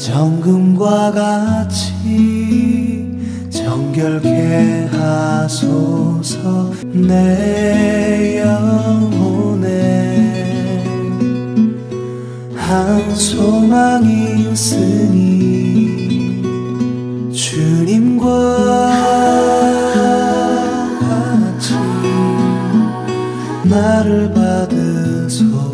정금과 같이 정결케 하소서. 내 영혼에 한 소망이 있으니 주님과 같이 나를 받으소서.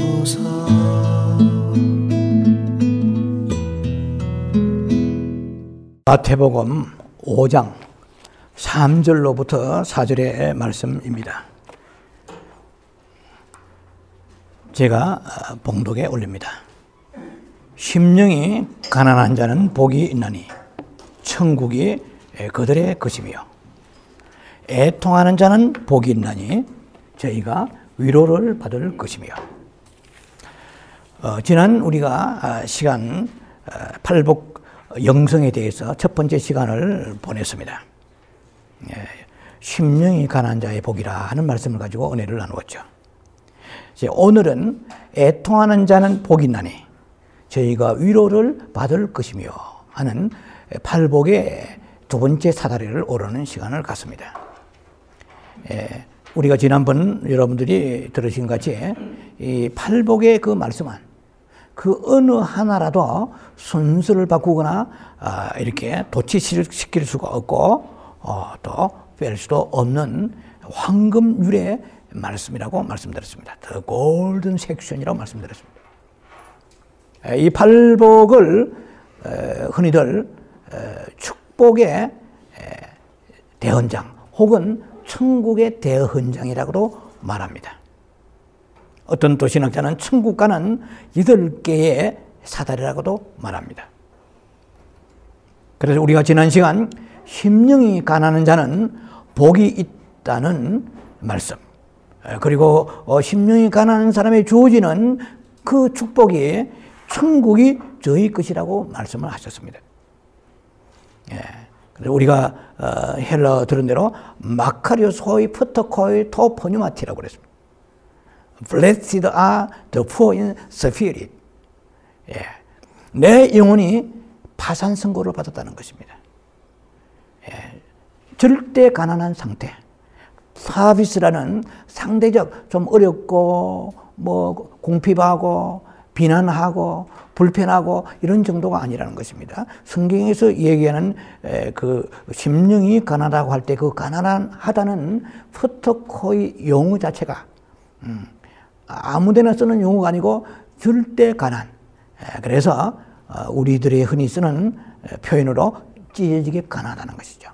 마태복음 5장 3절로부터 4절의 말씀입니다. 제가 봉독에 올립니다. 심령이 가난한 자는 복이 있나니 천국이 그들의 것이며, 애통하는 자는 복이 있나니 저희가 위로를 받을 것이며. 지난 우리가 시간 팔복 영성에 대해서 첫 번째 시간을 보냈습니다. 심령이 가난한 자의 복이라 하는 말씀을 가지고 은혜를 나누었죠. 오늘은 애통하는 자는 복이 있나니 저희가 위로를 받을 것이며 하는 팔복의 두 번째 사다리를 오르는 시간을 갖습니다. 우리가 지난번 여러분들이 들으신 같이 이 팔복의 그 말씀은 그 어느 하나라도 순서를 바꾸거나 이렇게 도치시킬 수가 없고 또 뺄 수도 없는 황금률의 말씀이라고 말씀드렸습니다. The Golden Section이라고 말씀드렸습니다. 이 팔복을 흔히들 축복의 대헌장 혹은 천국의 대헌장이라고도 말합니다. 어떤 또 신학자는 천국 가는 8개의 사다리라고도 말합니다. 그래서 우리가 지난 시간 심령이 가난한 자는 복이 있다는 말씀, 그리고 심령이 가난한 사람의 주어지는 그 축복이 천국이 저희 것이라고 말씀을 하셨습니다. 그래서 우리가 헬러 들은 대로 마카리오스 호이 프터코이 토 포뉴마티라고 그랬습니다. Blessed are the poor in spirit. 내 영혼이 파산 선고를 받았다는 것입니다. 절대 가난한 상태. 사비스라는 상대적 좀 어렵고 뭐 공핍하고 비난하고 불편하고 이런 정도가 아니라는 것입니다. 성경에서 얘기하는 그 심령이 가난하다고 할 때 그 가난하다는 프터코의 용어 자체가 아무데나 쓰는 용어가 아니고 절대 가난. 그래서 우리들이 흔히 쓰는 표현으로 찢어지게 가난하다는 것이죠.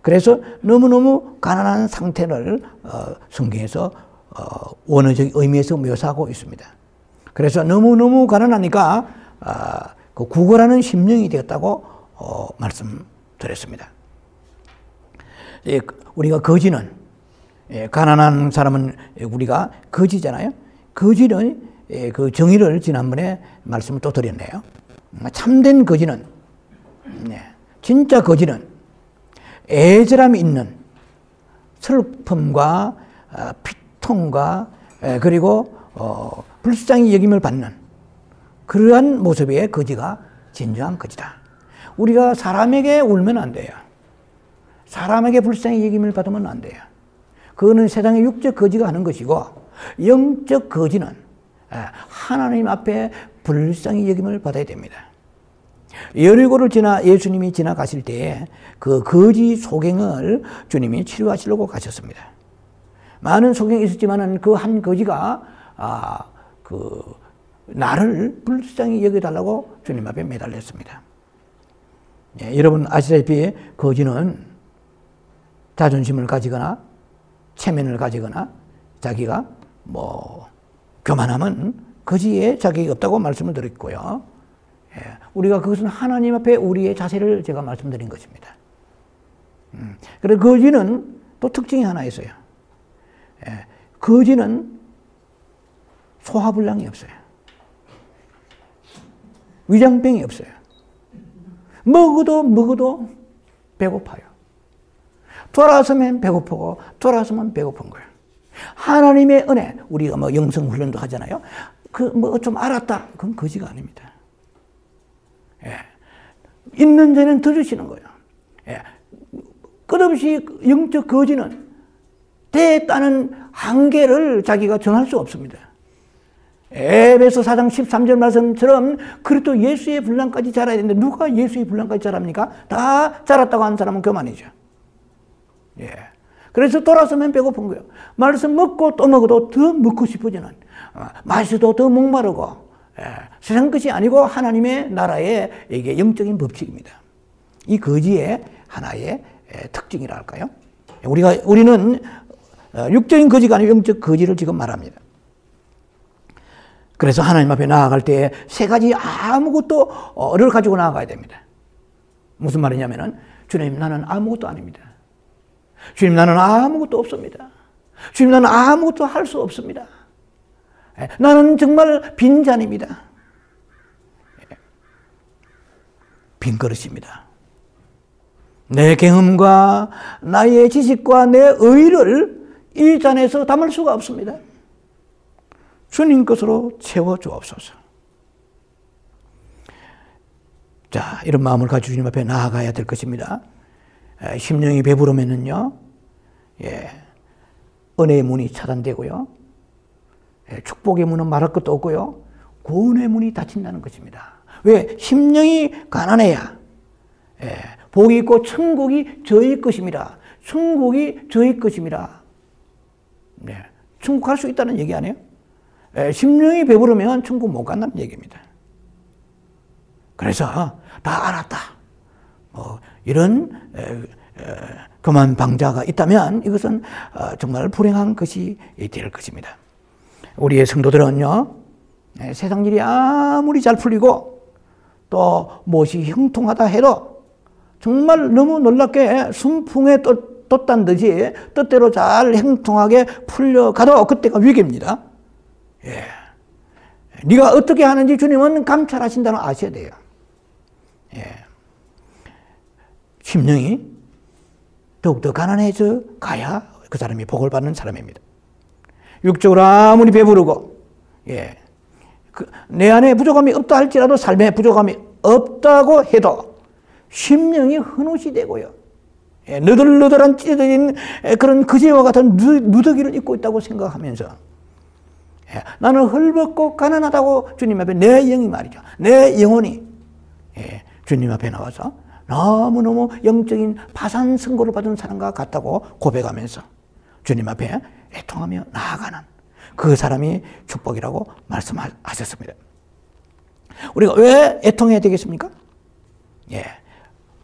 그래서 너무너무 가난한 상태를 성경에서 원어적 의미에서 묘사하고 있습니다. 그래서 너무너무 가난하니까 그 구걸하는 심령이 되었다고 말씀드렸습니다. 우리가 거지는, 가난한 사람은 우리가 거지잖아요. 거지는 그 정의를 지난번에 말씀을 또 드렸네요. 참된 거지는, 진짜 거지는 애절함이 있는 슬픔과 피통과 그리고 불쌍히 여김을 받는 그러한 모습의 거지가 진정한 거지다. 우리가 사람에게 울면 안 돼요. 사람에게 불쌍히 여김을 받으면 안 돼요. 그거는 세상의 육적 거지가 하는 것이고, 영적 거지는 하나님 앞에 불쌍히 여김을 받아야 됩니다. 여리고를 예수님이 지나가실 때에 그 거지 소경을 주님이 치료하시려고 가셨습니다. 많은 소경이 있었지만은 그 한 거지가 나를 불쌍히 여겨달라고 주님 앞에 매달렸습니다. 여러분 아시다시피 거지는 자존심을 가지거나 체면을 가지거나 자기가 교만하면 거지에 자격이 없다고 말씀을 드렸고요. 우리가 그것은 하나님 앞에 우리의 자세를 제가 말씀드린 것입니다. 그래서 거지는 또 특징이 하나 있어요. 거지는 소화불량이 없어요. 위장병이 없어요. 먹어도 배고파요. 돌아서면 배고프고 돌아서면 배고픈 거예요. 하나님의 은혜, 우리가 영성훈련도 하잖아요. 좀 알았다. 그건 거지가 아닙니다. 예. 있는 자는 더 주시는 거예요. 예. 끝없이 영적 거지는 됐다는 한계를 자기가 정할 수 없습니다. 에베소 4장 13절 말씀처럼 그리스도 예수의 분량까지 자라야 되는데 누가 예수의 분량까지 자랍니까? 다 자랐다고 하는 사람은 그만이죠. 예. 그래서 돌아서면 배고픈 거예요. 말씀 먹고 또 먹어도 더 먹고 싶어지는, 마셔도 더 목마르고, 세상 것이 아니고 하나님의 나라의 이게 영적인 법칙입니다. 이 거지의 하나의 특징이라 할까요? 우리는 육적인 거지가 아니고 영적 거지를 지금 말합니다. 그래서 하나님 앞에 나아갈 때 세 가지 아무것도를 가지고 나아가야 됩니다. 무슨 말이냐면은, 주님, 나는 아무것도 아닙니다. 주님, 나는 아무것도 없습니다. 주님, 나는 아무것도 할 수 없습니다. 나는 정말 빈잔입니다. 빈 그릇입니다. 내 경험과 나의 지식과 내 의를 이 잔에서 담을 수가 없습니다. 주님 것으로 채워주옵소서. 자, 이런 마음을 가지고 주님 앞에 나아가야 될 것입니다. 심령이 배부르면은요, 은혜의 문이 차단되고요, 축복의 문은 말할 것도 없고요, 구원의 문이 닫힌다는 것입니다. 왜? 심령이 가난해야 복이 있고 천국이 저희 것입니다. 천국이 저희 것입니다. 천국 갈 수 있다는 얘기 아니에요? 심령이 배부르면 천국 못 간다는 얘기입니다. 그래서 다 알았다, 이런 교만 방자가 있다면 이것은 정말 불행한 것이 될 것입니다. 우리의 성도들은요, 세상 일이 아무리 잘 풀리고 또 무엇이 형통하다 해도 정말 너무 놀랍게 순풍에 돛단 듯이 뜻대로 잘 형통하게 풀려가도 그때가 위기입니다. 네가 어떻게 하는지 주님은 감찰하신다는 아셔야 돼요. 심령이 더욱더 가난해져 가야 그 사람이 복을 받는 사람입니다. 육적으로 아무리 배부르고, 내 안에 부족함이 없다 할지라도 삶에 부족함이 없다고 해도 심령이 헌옷이 되고요, 너덜너덜한 찢어진 그런 그제와 같은 누더기를 입고 있다고 생각하면서, 나는 헐벗고 가난하다고 주님 앞에 내 영이 말이죠, 내 영혼이 주님 앞에 나와서 너무너무 영적인 파산 선고를 받은 사람과 같다고 고백하면서 주님 앞에 애통하며 나아가는 그 사람이 축복이라고 말씀하셨습니다. 우리가 왜 애통해야 되겠습니까?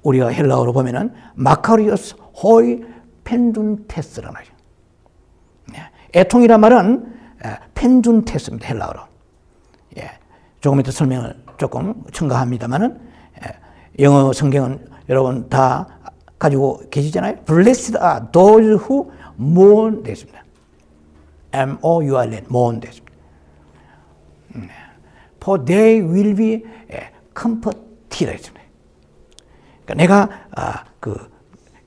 우리가 헬라어로 보면은 마카리오스 호이 펜둔테스라는 말이죠. 애통이란 말은 펜둔테스입니다, 헬라어로. 조금 이따 설명을 조금 첨가합니다만은, 영어 성경은 여러분 다 가지고 계시잖아요. Blessed are those who mourn 됐습니다. M-O-U-R-N, mourn 됐습니다. For they will be comforted 했습니다. 그러니까 내가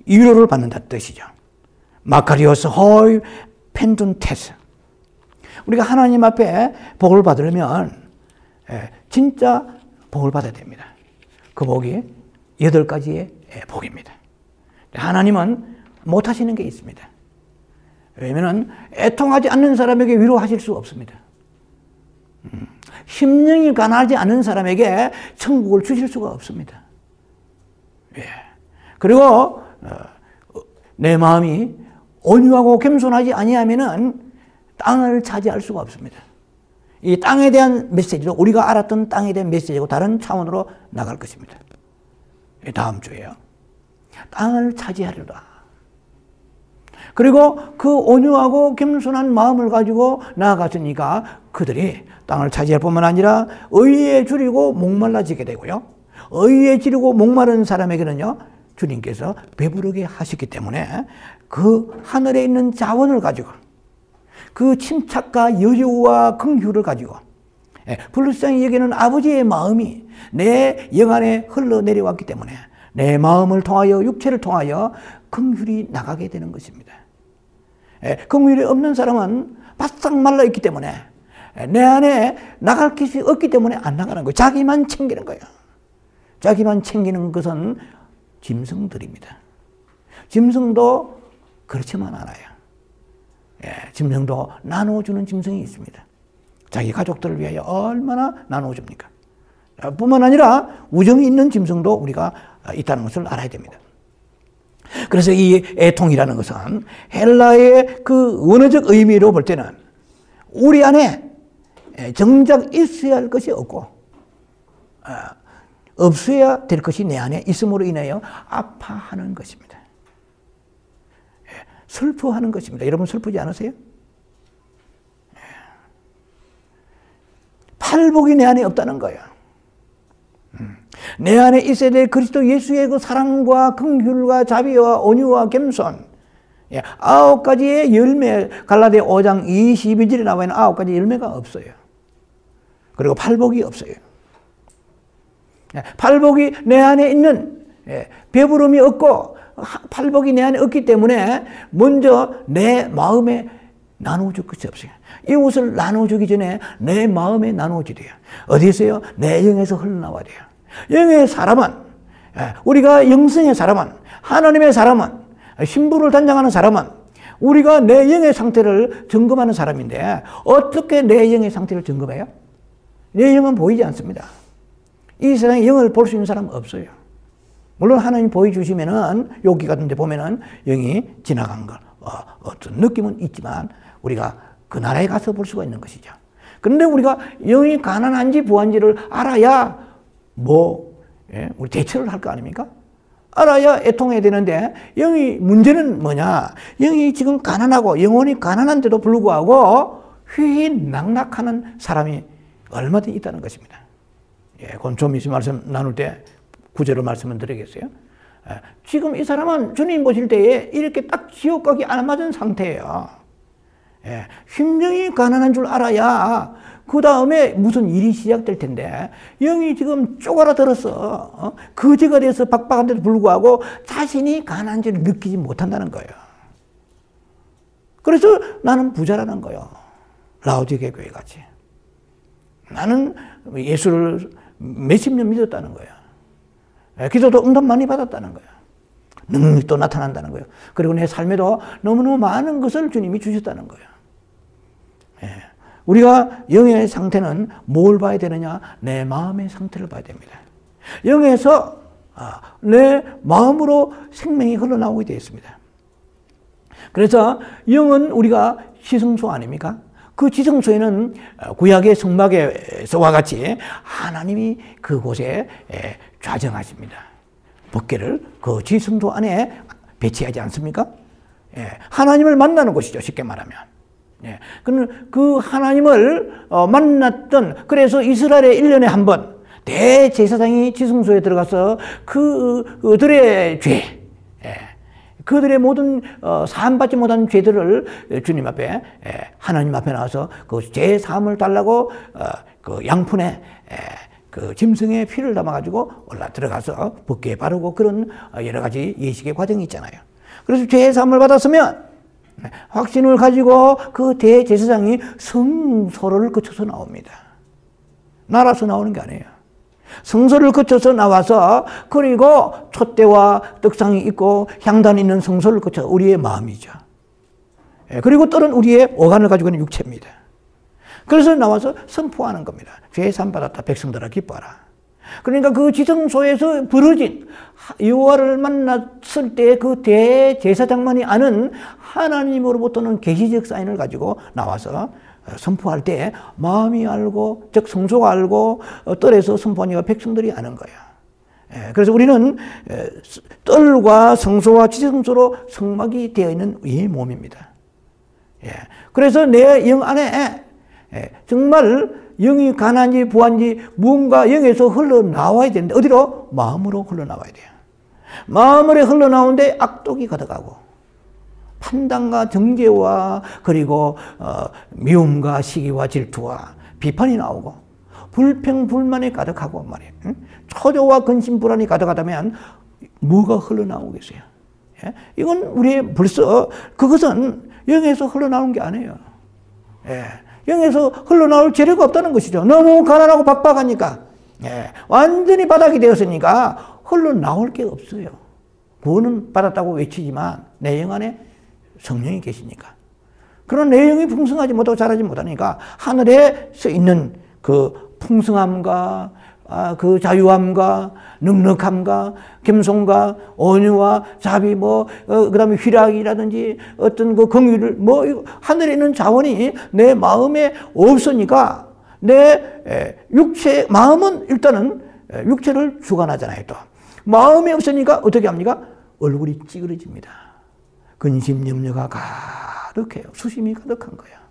위로를 받는다 뜻이죠. 마카리오스 호이 펜둔테스. 우리가 하나님 앞에 복을 받으려면 진짜 복을 받아야 됩니다. 그 복이 8가지의 복입니다. 하나님은 못하시는 게 있습니다. 왜냐하면 애통하지 않는 사람에게 위로하실 수 없습니다. 심령이 가난하지 않은 사람에게 천국을 주실 수가 없습니다. 그리고 내 마음이 온유하고 겸손하지 아니하면은 땅을 차지할 수가 없습니다. 이 땅에 대한 메시지도 우리가 알았던 땅에 대한 메시지고 다른 차원으로 나갈 것입니다. 다음 주에요. 땅을 차지하려다. 그리고 그 온유하고 겸손한 마음을 가지고 나아갔으니까 그들이 땅을 차지할 뿐만 아니라 의에 줄이고 목말라지게 되고요, 의에 지르고 목마른 사람에게는요, 주님께서 배부르게 하셨기 때문에 그 하늘에 있는 자원을 가지고, 그 침착과 여유와 긍휼을 가지고, 불쌍히 여기는 아버지의 마음이 내 영안에 흘러내려왔기 때문에 내 마음을 통하여, 육체를 통하여 긍휼이 나가게 되는 것입니다. 긍휼이 없는 사람은 바싹 말라있기 때문에 내 안에 나갈 것이 없기 때문에 안 나가는 거예요. 자기만 챙기는 거예요. 자기만 챙기는 것은 짐승들입니다. 짐승도 그렇지만 않아요. 짐승도 나눠주는 짐승이 있습니다. 자기 가족들을 위하여 얼마나 나눠줍니까? 뿐만 아니라 우정이 있는 짐승도 우리가 있다는 것을 알아야 됩니다. 그래서 이 애통이라는 것은 헬라의 그 원어적 의미로 볼 때는 우리 안에 정작 있어야 할 것이 없고 없어야 될 것이 내 안에 있음으로 인하여 아파하는 것입니다. 슬퍼하는 것입니다. 여러분 슬프지 않으세요? 팔복이 내 안에 없다는 거예요. 내 안에 있어야 될 그리스도 예수의 그 사랑과 긍휼과 자비와 온유와 겸손, 9가지의 열매, 갈라디아 5장 22절에 나와 있는 9가지 열매가 없어요. 그리고 팔복이 없어요. 팔복이 내 안에 있는 배부름이 없고 팔복이 내 안에 없기 때문에 먼저 내 마음에 나눠줄 것이 없어요. 이것을 나눠주기 전에 내 마음에 나눠주래요. 어디서요? 내 영에서 흘러나와야 돼요. 영의 사람은, 우리가 영성의 사람은, 하나님의 사람은, 신부를 단장하는 사람은 우리가 내 영의 상태를 점검하는 사람인데 어떻게 내 영의 상태를 점검해요? 내 영은 보이지 않습니다. 이 세상에 영을 볼 수 있는 사람은 없어요. 물론 하나님 보여주시면은 욥기 같은 데 보면은 영이 지나간 걸 어떤 느낌은 있지만 우리가 그 나라에 가서 볼 수가 있는 것이죠. 그런데 우리가 영이 가난한지 부한지를 알아야 우리 대처를 할 거 아닙니까? 알아야 애통해야 되는데 영이 문제는 뭐냐? 영이 지금 가난하고 영혼이 가난한데도 불구하고 휘휘낙낙하는 사람이 얼마든지 있다는 것입니다. 그건 좀 있으면 말씀 나눌 때 구절을 말씀을 드리겠어요. 지금 이 사람은 주님 보실 때에 이렇게 딱 지옥 가기 안 맞은 상태예요. 심령이 가난한 줄 알아야 그 다음에 무슨 일이 시작될 텐데 영이 지금 쪼그라들어서 거지가 돼서 박박한데도 불구하고 자신이 가난한지를 느끼지 못한다는 거예요. 그래서 나는 부자라는 거예요. 라오디게 교회 같이. 나는 예수를 몇십 년 믿었다는 거예요. 기도도 응답 많이 받았다는 거예요. 능력이 또 나타난다는 거예요. 그리고 내 삶에도 너무너무 많은 것을 주님이 주셨다는 거예요. 우리가 영의 상태는 뭘 봐야 되느냐? 내 마음의 상태를 봐야 됩니다. 영에서 내 마음으로 생명이 흘러나오게 되어 있습니다. 그래서 영은 우리가 지성소 아닙니까? 그 지성소에는 구약의 성막에서와 같이 하나님이 그곳에 좌정하십니다. 법궤를 그 지성소 안에 배치하지 않습니까? 하나님을 만나는 곳이죠. 쉽게 말하면. 그 하나님을 만났던, 그래서 이스라엘의 1년에 한 번 대제사장이 지성소에 들어가서 그들의 죄, 그들의 모든 사함받지 못한 죄들을 주님 앞에, 하나님 앞에 나와서 그 죄 사함을 달라고 그 양푼에 그 짐승의 피를 담아가지고 올라 들어가서 법궤에 바르고 그런 여러 가지 예식의 과정이 있잖아요. 그래서 죄 사함을 받았으면 확신을 가지고 그 대제사장이 성소를 거쳐서 나옵니다. 날아서 나오는 게 아니에요. 성소를 거쳐서 나와서, 그리고 촛대와 떡상이 있고 향단이 있는 성소를 거쳐 우리의 마음이죠. 그리고 뜰은 우리의 오간을 가지고 있는 육체입니다. 그래서 나와서 선포하는 겁니다. 죄 사함 받았다. 백성들아 기뻐하라. 그러니까 그 지성소에서 벌어진, 여호와를 만났을 때 그 대제사장만이 아는 하나님으로부터는 계시적 사인을 가지고 나와서 선포할 때 마음이 알고, 즉 성소가 알고 뜰에서 선포하니까 백성들이 아는 거예요. 그래서 우리는 뜰과 성소와 지성소로 성막이 되어 있는 이 몸입니다. 그래서 내 영 안에 정말 영이 가난지 부한지 무언가 영에서 흘러나와야 되는데 어디로? 마음으로 흘러나와야 돼요. 마음으로 흘러나오는데 악독이 가득하고 판단과 정죄와 그리고 미움과 시기와 질투와 비판이 나오고 불평불만이 가득하고 말이에요. 초조와 근심불안이 가득하다면 뭐가 흘러나오겠어요? 이건 우리 벌써 그것은 영에서 흘러나오는 게 아니에요. 영에서 흘러나올 재료가 없다는 것이죠. 너무 가난하고 박박하니까 완전히 바닥이 되었으니까 흘러나올 게 없어요. 구원은 받았다고 외치지만 내 영 안에 성령이 계시니까. 그런 내용이 풍성하지 못하고 자라지 못하니까 하늘에서 있는 그 풍성함과 그 자유함과 넉넉함과 겸손과 온유와 자비 그다음에 희락이라든지 어떤 그 긍휼을 하늘에 있는 자원이 내 마음에 없으니까 내 육체 마음은 일단은 육체를 주관하잖아요. 또 마음이 없으니까 어떻게 합니까? 얼굴이 찌그러집니다. 근심 염려가 가득해요. 수심이 가득한 거야.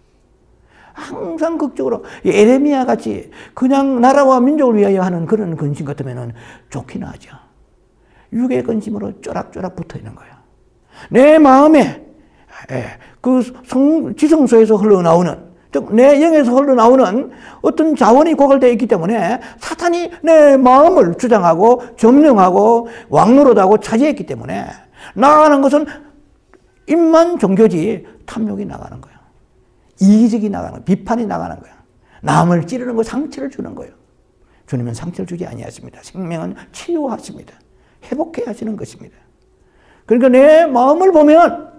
항상 극적으로 에레미야 같이 그냥 나라와 민족을 위하여 하는 그런 근심 같으면 좋긴 하죠. 육의 근심으로 쪼락쪼락 붙어 있는 거예요. 내 마음에 그 지성소에서 흘러나오는, 즉 내 영에서 흘러나오는 어떤 자원이 고갈되어 있기 때문에 사탄이 내 마음을 주장하고 점령하고 왕노릇하고 차지했기 때문에 나가는 것은 입만 종교지 탐욕이 나가는 거예요. 이기적이 나가는 거예요. 비판이 나가는 거예요. 남을 찌르는 거, 상처를 주는 거예요. 주님은 상처를 주지 아니하십니다. 생명은 치유하십니다. 회복해 하시는 것입니다. 그러니까 내 마음을 보면,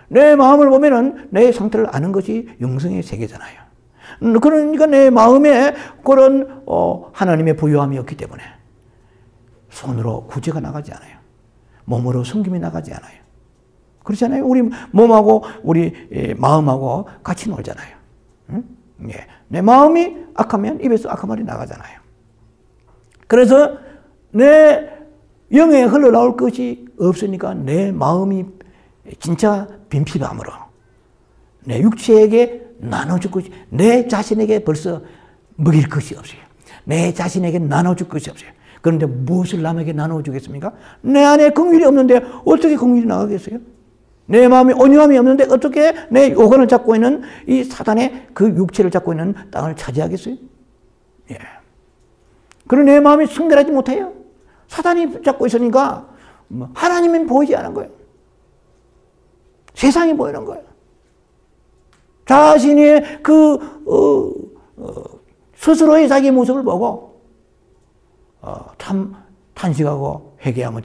내 마음을 보면은 내 상태를 아는 것이 영성의 세계잖아요. 그러니까 내 마음에 그런 하나님의 부유함이 없기 때문에 손으로 구제가 나가지 않아요. 몸으로 섬김이 나가지 않아요. 그렇잖아요. 우리 몸하고 우리 마음하고 같이 놀잖아요. 응? 내 마음이 악하면 입에서 악한 말이 나가잖아요. 그래서 내 영에 흘러나올 것이 없으니까 내 마음이 진짜 빈피감으로 내 육체에게 나눠줄 것이, 내 자신에게 벌써 먹일 것이 없어요. 내 자신에게 나눠줄 것이 없어요. 그런데 무엇을 남에게 나눠주겠습니까? 내 안에 긍휼이 없는데 어떻게 긍휼이 나가겠어요? 내 마음에 온유함이 없는데 어떻게 내 요건을 잡고 있는 이 사단의 그 육체를 잡고 있는 땅을 차지하겠어요? 그런 내 마음이 성결하지 못해요. 사단이 잡고 있으니까 하나님은 보이지 않은 거예요. 세상이 보이는 거예요. 자신의 스스로의 자기 모습을 보고 참 탄식하고 회개하며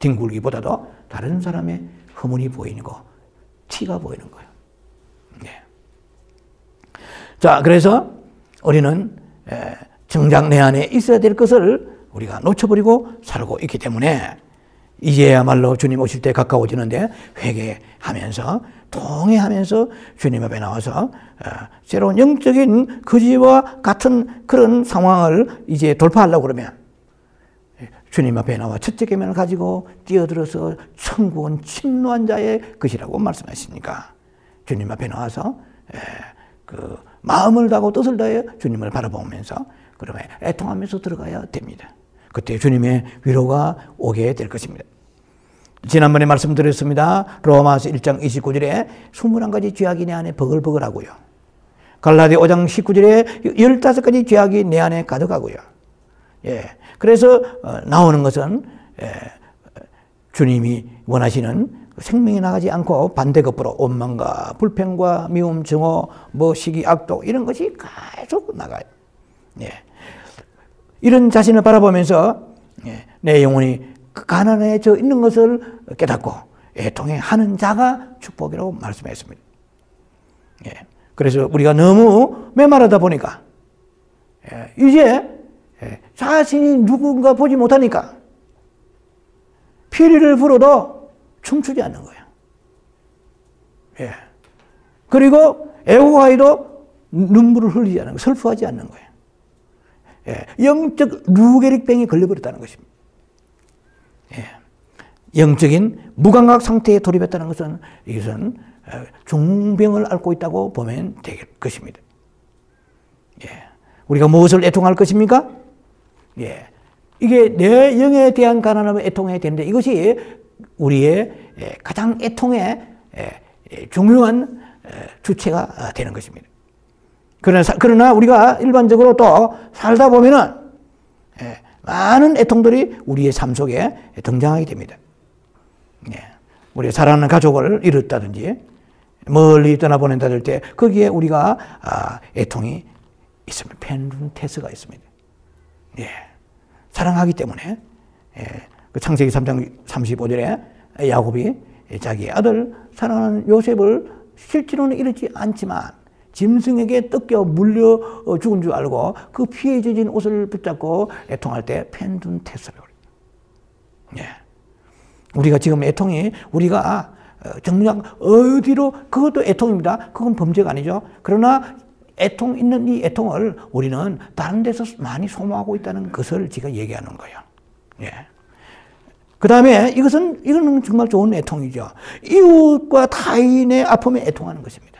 뒹굴기보다도 다른 사람의 허물이 보이는 거, 티가 보이는 거예요. 자, 그래서 우리는 정작 내 안에 있어야 될 것을 우리가 놓쳐버리고 살고 있기 때문에 이제야말로 주님 오실 때 가까워지는데 회개하면서 통회하면서 주님 앞에 나와서 새로운 영적인 거지와 같은 그런 상황을 이제 돌파하려고 그러면 주님 앞에 나와 첫째 계명을 가지고 뛰어들어서 천국은 침노한 자의 것이라고 말씀하시니까 주님 앞에 나와서 그 마음을 다하고 뜻을 다해 주님을 바라보면서 그러면 애통하면서 들어가야 됩니다. 그때 주님의 위로가 오게 될 것입니다. 지난번에 말씀드렸습니다. 로마서 1장 29절에 21가지 죄악이 내 안에 버글버글하고요. 갈라디 5장 19절에 15가지 죄악이 내 안에 가득하고요. 그래서 나오는 것은 주님이 원하시는 생명이 나가지 않고 반대급부로 원망과 불평과 미움, 증오, 시기, 악독 이런 것이 계속 나가요. 이런 자신을 바라보면서 내 영혼이 가난해져 있는 것을 깨닫고 애통해하는 자가 축복이라고 말씀했습니다. 그래서 우리가 너무 메마르다 보니까 이제 자신이 누군가 보지 못하니까 피리를 불어도 춤추지 않는 거예요. 그리고 애호가이도 눈물을 흘리지 않는 거예요. 슬퍼하지 않는 거예요. 영적 루게릭병에 걸려버렸다는 것입니다. 영적인 무감각 상태에 돌입했다는 것은 이것은 중병을 앓고 있다고 보면 될 것입니다. 우리가 무엇을 애통할 것입니까? 이게 내 영에 대한 가난함을 애통해야 되는데 이것이 우리의 가장 애통의 중요한 주체가 되는 것입니다. 그러나 우리가 일반적으로 또 살다 보면은 많은 애통들이 우리의 삶 속에 등장하게 됩니다. 우리 사랑하는 가족을 잃었다든지 멀리 떠나보낸다 할 때 거기에 우리가 애통이 있습니다. 펜둔테스가 있습니다. 예. 사랑하기 때문에, 예. 그 창세기 3장 35절에 야곱이 자기 아들 사랑하는 요셉을 실제로는 이렇지 않지만 짐승에게 뜯겨 물려 죽은 줄 알고 그 피에 젖은 옷을 붙잡고 애통할 때 펜둔테스라고 그래요. 예. 우리가 지금 애통이 우리가 정작 어디로 그것도 애통입니다. 그건 범죄가 아니죠. 그러나 애통 있는 이 애통을 우리는 다른 데서 많이 소모하고 있다는 것을 제가 얘기하는 거예요. 예. 그 다음에 이거는 정말 좋은 애통이죠. 이웃과 타인의 아픔에 애통하는 것입니다.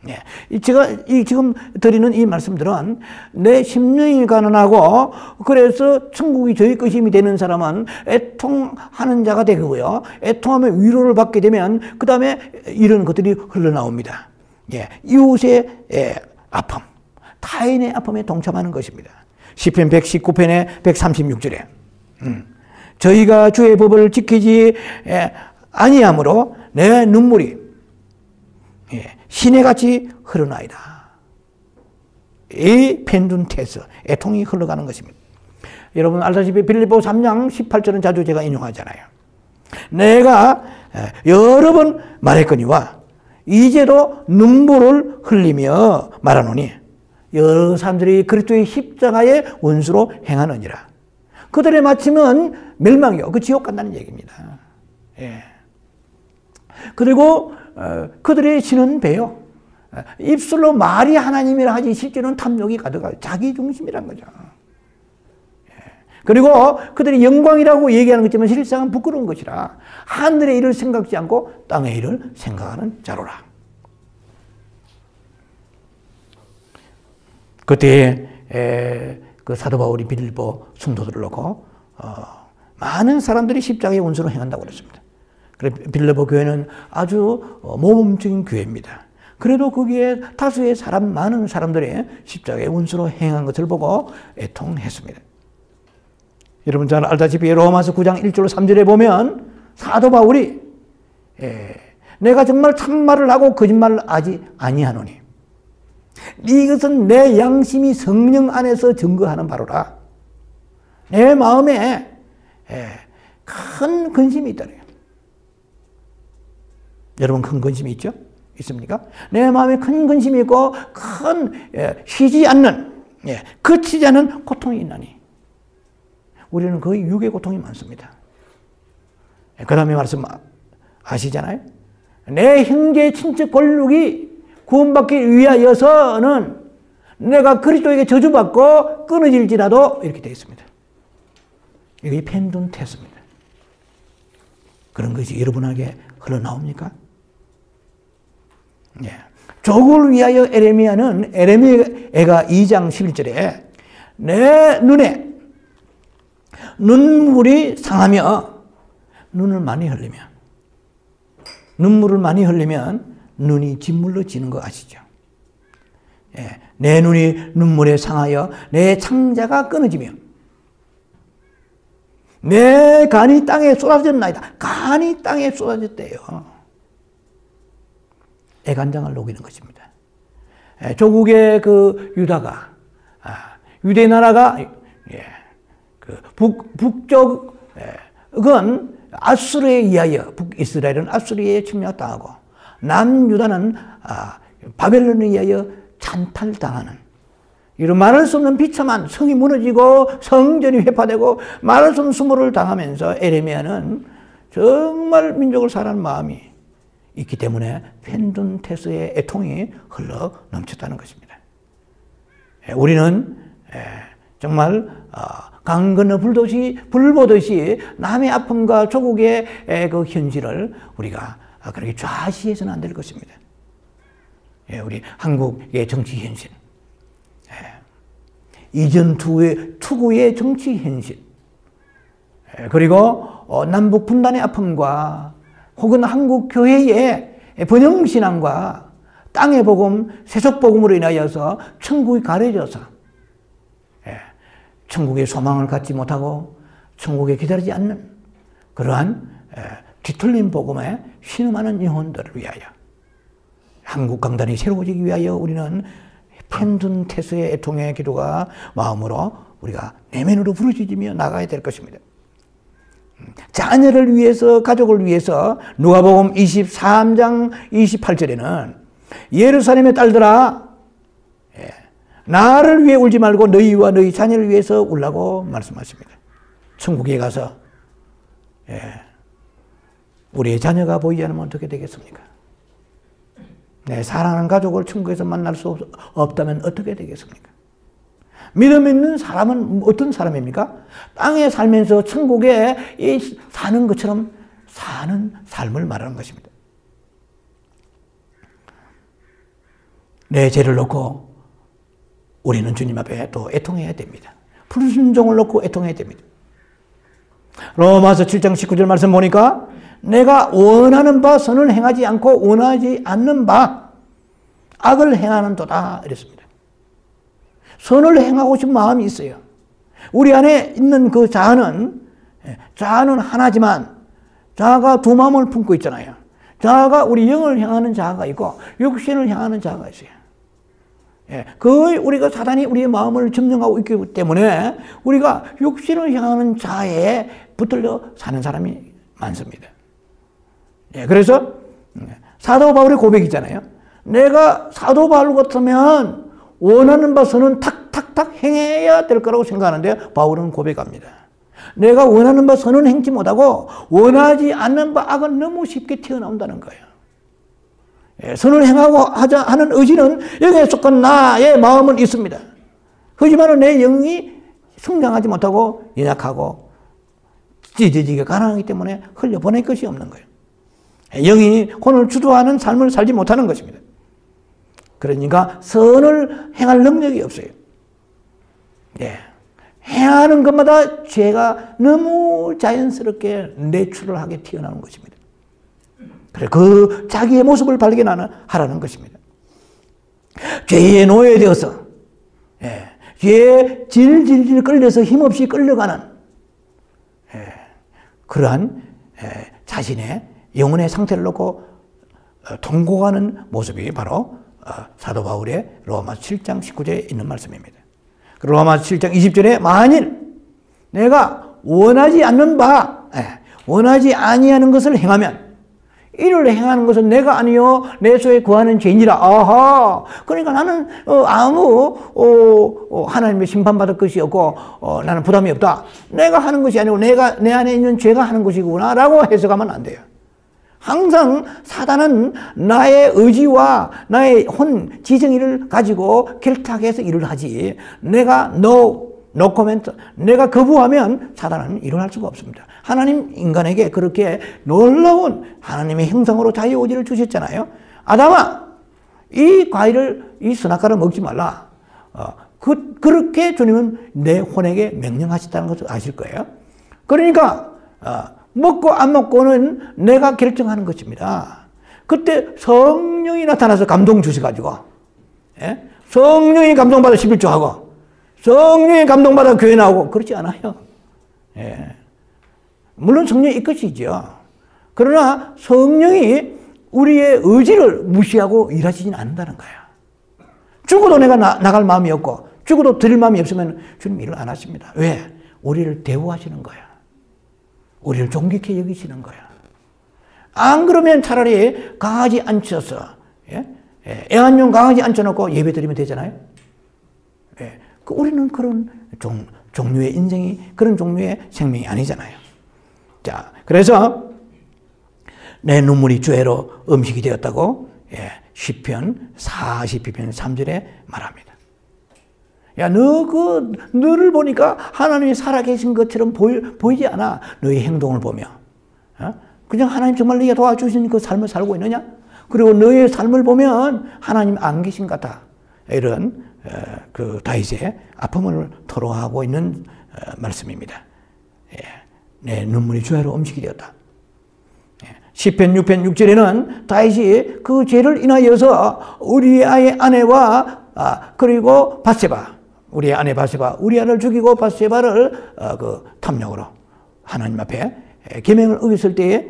예. 제가 지금 드리는 이 말씀들은 내 심령이 가난하고 그래서 천국이 저희 것임이 되는 사람은 애통하는 자가 되고요. 애통하면 위로를 받게 되면 그 다음에 이런 것들이 흘러나옵니다. 예. 이웃의 아픔, 타인의 아픔에 동참하는 것입니다. 시편 119편의 136절에 저희가 주의 법을 지키지 아니하므로 내 눈물이 시내같이 흐르나이다. 이 펜둔테스, 애통이 흘러가는 것입니다. 여러분 알다시피 빌립보 3장 18절은 자주 제가 인용하잖아요. 내가 여러 번 말했거니와 이제도 눈물을 흘리며 말하노니 여러 사람들이 그리스도의 십자가의 원수로 행하느니라. 그들의 마침은 멸망이요. 그 지옥 간다는 얘기입니다. 예. 그리고 그들의 신은 배요. 입술로 말이 하나님이라 하지 실제로는 탐욕이 가득하고 자기 중심이란 거죠. 예. 그리고 그들이 영광이라고 얘기하는 것지만 실상은 부끄러운 것이라 하늘의 일을 생각지 않고 땅의 일을 생각하는 자로라. 그때 그 사도 바울이 빌립보 성도들을 놓고 많은 사람들이 십자가의 원수로 행한다고 그랬습니다. 그래 빌립보 교회는 아주 모범적인 교회입니다. 그래도 거기에 다수의 많은 사람들이 십자가의 원수로 행한 것을 보고 애통했습니다. 여러분 잘 알다시피 로마서 9장 1절 3절에 보면 사도 바울이 내가 정말 참말을 하고 거짓말을 하지 아니하노니 이것은 내 양심이 성령 안에서 증거하는 바로라. 내 마음에 큰 근심이 있다래요. 여러분 큰 근심이 있죠? 있습니까? 내 마음에 큰 근심이 있고 쉬지 않는 그치지 않는 고통이 있나니 우리는 거의 육의 고통이 많습니다. 그 다음에 말씀 아시잖아요? 내 형제 친척 권력이 구원받기 위하여서는 내가 그리스도에게 저주받고 끊어질지라도 이렇게 되어 있습니다. 이게 펜둔테스입니다. 그런 것이 여러분에게 흘러나옵니까? 예. 조국을 위하여 에레미야가 2장 11절에 내 눈에 눈물이 상하며 눈물을 많이 흘리면 눈이 진물로 지는 거 아시죠? 예. 내 눈이 눈물에 상하여 내 창자가 끊어지며 내 간이 땅에 쏟아졌나이다. 간이 땅에 쏟아졌대요. 애간장을 녹이는 것입니다. 조국의 그 유다가 유대 나라가 북쪽은 아수르에 의하여 북이스라엘은 아수르에 침략당하고 남유다는 바벨론에 의하여 찬탈당하는 이런 말할 수 없는 비참한 성이 무너지고 성전이 회파되고 말할 수 없는 수모를 당하면서 에레미야는 정말 민족을 사랑하는 마음이 있기 때문에 펜둔테스의 애통이 흘러 넘쳤다는 것입니다. 우리는 정말 강 건너 불보듯이 남의 아픔과 조국의 그 현실을 우리가 그렇게 좌시해서는 안 될 것입니다. 우리 한국의 정치 현실, 이전 투구의 정치 현실, 그리고 남북 분단의 아픔과 혹은 한국 교회의 번영신앙과 땅의 복음, 세속 복음으로 인하여서 천국이 가려져서 천국의 소망을 갖지 못하고 천국에 기다리지 않는 그러한 뒤틀린 복음에 신음하는 영혼들을 위하여 한국 강단이 새로워지기 위하여 우리는 편든 태수의 애통의 기도가 마음으로 우리가 내면으로 부르짖으며 나가야 될 것입니다. 자녀를 위해서, 가족을 위해서 누가복음 23장 28절에는 예루살렘의 딸들아, 나를 위해 울지 말고 너희와 너희 자녀를 위해서 울라고 말씀하십니다. 천국에 가서 우리의 자녀가 보이지 않으면 어떻게 되겠습니까? 내 사랑하는 가족을 천국에서 만날 수 없다면 어떻게 되겠습니까? 믿음 있는 사람은 어떤 사람입니까? 땅에 살면서 천국에 사는 것처럼 사는 삶을 말하는 것입니다. 내 죄를 놓고 우리는 주님 앞에 또 애통해야 됩니다. 불순종을 놓고 애통해야 됩니다. 로마서 7장 19절 말씀 보니까 내가 원하는 바 선을 행하지 않고 원하지 않는 바 악을 행하는도다 이랬습니다. 선을 행하고 싶은 마음이 있어요. 우리 안에 있는 그 자아는 하나지만 자아가 두 마음을 품고 있잖아요. 자아가 우리 영을 향하는 자아가 있고 육신을 향하는 자아가 있어요. 거의 우리가 사단이 우리의 마음을 점령하고 있기 때문에 우리가 육신을 향하는 자아에 붙들려 사는 사람이 많습니다. 그래서 사도 바울의 고백이잖아요. 내가 사도 바울 같으면 원하는 바 선은 탁탁탁 행해야 될 거라고 생각하는데 바울은 고백합니다. 내가 원하는 바 선은 행치 못하고 원하지 않는 바 악은 너무 쉽게 튀어나온다는 거예요. 선을 행하고 하자 하는 의지는 영에 속한 나의 마음은 있습니다. 하지만 내 영이 성장하지 못하고 연약하고 찢어지게 가난하기 때문에 흘려보낼 것이 없는 거예요. 영이 혼을 주도하는 삶을 살지 못하는 것입니다. 그러니까 선을 행할 능력이 없어요. 행하는 것마다 죄가 너무 자연스럽게 내추럴 하게 튀어나오는 것입니다. 그래, 그 자기의 모습을 발견하라는 것입니다. 죄에 노예되어서, 죄에 질질질 끌려서 힘없이 끌려가는, 그러한 자신의 영혼의 상태를 놓고 통곡하는 모습이 바로 사도 바울의 로마서 7장 19절에 있는 말씀입니다. 로마서 7장 20절에 만일 내가 원하지 않는 바, 원하지 아니하는 것을 행하면 이를 행하는 것은 내가 아니요 내 속에 거하는 죄인이라. 아하. 그러니까 나는 하나님의 심판받을 것이 없고 나는 부담이 없다. 내가 하는 것이 아니고 내가 내 안에 있는 죄가 하는 것이구나 라고 해석하면 안 돼요. 항상 사단은 나의 의지와 나의 혼 지정의를 가지고 결탁해서 일을 하지, 내가 no comment, 내가 거부하면 사단은 일을 할 수가 없습니다. 하나님 인간에게 그렇게 놀라운 하나님의 형상으로 자유의지를 주셨잖아요. 아담아, 이 과일을, 이 선악과를 먹지 말라. 그렇게 주님은 내 혼에게 명령하셨다는 것을 아실 거예요. 그러니까 먹고 안 먹고는 내가 결정하는 것입니다. 그때 성령이 나타나서 감동 주셔가지고, 성령이 감동받아 11조 하고 성령이 감동받아 교회 나오고 그렇지 않아요. 물론 성령이 이끄시죠. 그러나 성령이 우리의 의지를 무시하고 일하시지는 않는다는 거예요. 죽어도 내가 나갈 마음이 없고 죽어도 드릴 마음이 없으면 주님 일을 안 하십니다. 왜? 우리를 대우하시는 거야. 우리를 존귀케 여기시는 거야. 안 그러면 차라리 강아지 앉혀서, 애완용 강아지 앉혀놓고 예배 드리면 되잖아요. 우리는 그런 종류의 인생이, 그런 종류의 생명이 아니잖아요. 자, 그래서 내 눈물이 죄로 음식이 되었다고 시편 42편 3절에 말합니다. 야, 너를 보니까 하나님이 살아계신 것처럼 보이지 않아. 너의 행동을 보며. 그냥 하나님 정말 네가 도와주신 그 삶을 살고 있느냐? 그리고 너의 삶을 보면 하나님 안 계신 것 같아. 이런 그 다윗의 아픔을 토로하고 있는 말씀입니다. 내 눈물이 죄로 음식이 되었다. 시편 6편 6절에는 다윗이 그 죄를 인하여서 우리의 아내와 그리고 바세바, 우리의 아내 바세바, 우리아를 죽이고 바세바를 그 탐욕으로 하나님 앞에 계명을 어겼을 때에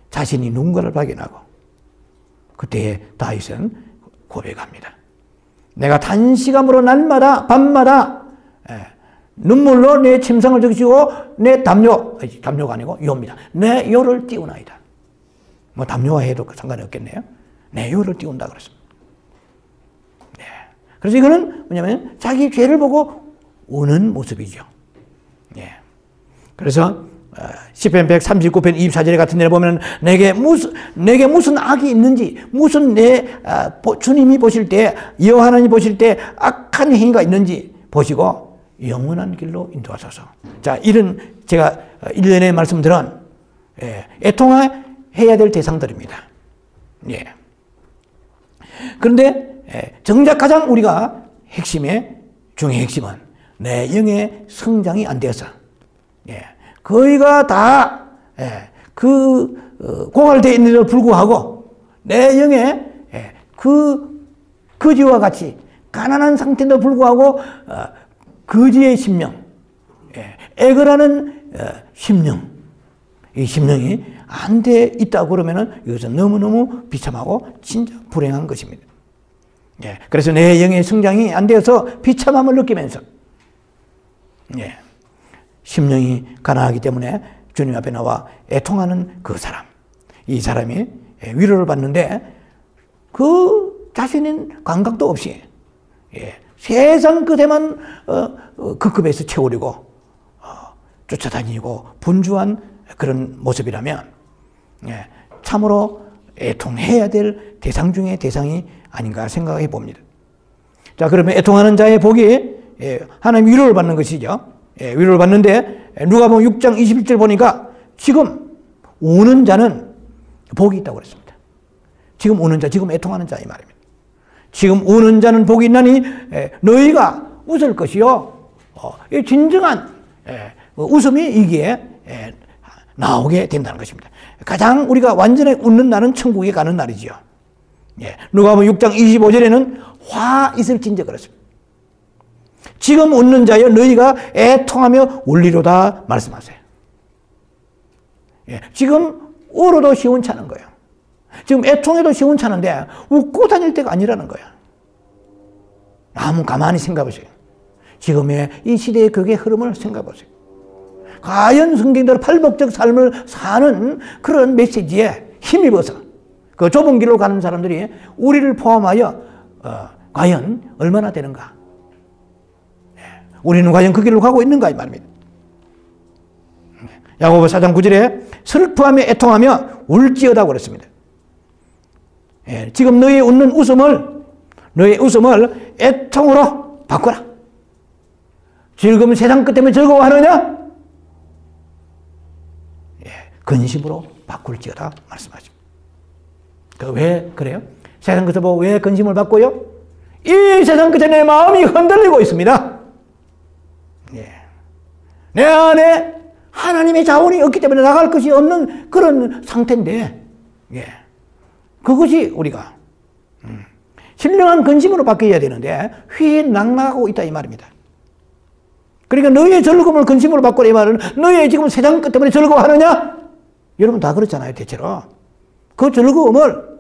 자신이 누군가를 발견하고 그때 다윗은 고백합니다. 내가 단시간으로 날마다 밤마다 눈물로 내 침상을 적시고 내 담요가 아니고 요입니다. 내 요를 띄우나이다. 뭐 담요와 해도 상관이 없겠네요. 내 요를 띄운다 그랬습니다. 네. 그래서 이거는 뭐냐면 자기 죄를 보고 우는 모습이죠. 네. 그래서 시편 139편 24절 같은 데를 보면 내게 무슨 악이 있는지, 무슨 주님이 보실 때, 여호와 하나님이 보실 때 악한 행위가 있는지 보시고 영원한 길로 인도하소서. 자, 이런 제가 1년에 말씀드린 애통해야 될 대상들입니다. 예. 그런데 정작 가장 우리가 중의 핵심은 내 영의 성장이 안 되어서 거의가 다 고갈되어 있는데도 불구하고 내 영의 거지와 같이 가난한 상태인데도 불구하고 거지의 심령, 애걸하는 심령, 이 심령이 안 돼 있다고 그러면은 이것은 너무너무 비참하고 진짜 불행한 것입니다. 그래서 내 영의 성장이 안 되어서 비참함을 느끼면서 심령이 가난하기 때문에 주님 앞에 나와 애통하는 그 사람, 이 사람이 위로를 받는데 그 자신은 감각도 없이 세상 끝에만 급급해서 채우려고 쫓아다니고 분주한 그런 모습이라면 참으로 애통해야 될 대상 중의 대상이 아닌가 생각해 봅니다. 자, 그러면 애통하는 자의 복이 하나님 위로를 받는 것이죠. 위로를 받는데 누가복음 6장 21절 보니까 지금 우는 자는 복이 있다고 그랬습니다. 지금 우는 자, 지금 애통하는 자 이 말입니다. 지금 우는 자는 복이 있나니 너희가 웃을 것이요. 진정한 웃음이 이기에 나오게 된다는 것입니다. 가장 우리가 완전히 웃는 날은 천국에 가는 날이지요. 누가복음 6장 25절에는 화 있을진저 그랬습니다. 지금 웃는 자여 너희가 애통하며 울리로다 말씀하세요. 지금 울어도 시원찮은 거예요. 지금 애통해도 시원찮은데 웃고 다닐 때가 아니라는 거예요. 한번 가만히 생각해 보세요. 지금의 이 시대의 그게 흐름을 생각해 보세요. 과연 성경대로 팔복적 삶을 사는 그런 메시지에 힘입어서 그 좁은 길로 가는 사람들이 우리를 포함하여 과연 얼마나 되는가? 우리는 과연 그 길로 가고 있는가 이 말입니다. 야고보 4장 9절에 슬퍼하며 애통하며 울지어다 그랬습니다. 지금 너의 웃는 웃음을 애통으로 바꿔라. 즐거움 세상 끝 때문에 즐거워하느냐? 근심으로 바꿀지어다 말씀하십니다. 왜 그래요? 세상 끝에 보고 왜 근심을 바꿔요? 이 세상 끝에 내 마음이 흔들리고 있습니다. 내 안에 하나님의 자원이 없기 때문에 나갈 것이 없는 그런 상태인데 그것이 우리가 신령한 근심으로 바뀌어야 되는데 휘낭락하고 있다 이 말입니다. 그러니까 너희의 즐거움을 근심으로 바꾸라 이 말은 너희의 지금 세상 끝 때문에 즐거워하느냐? 여러분 다 그렇잖아요 대체로. 그 즐거움을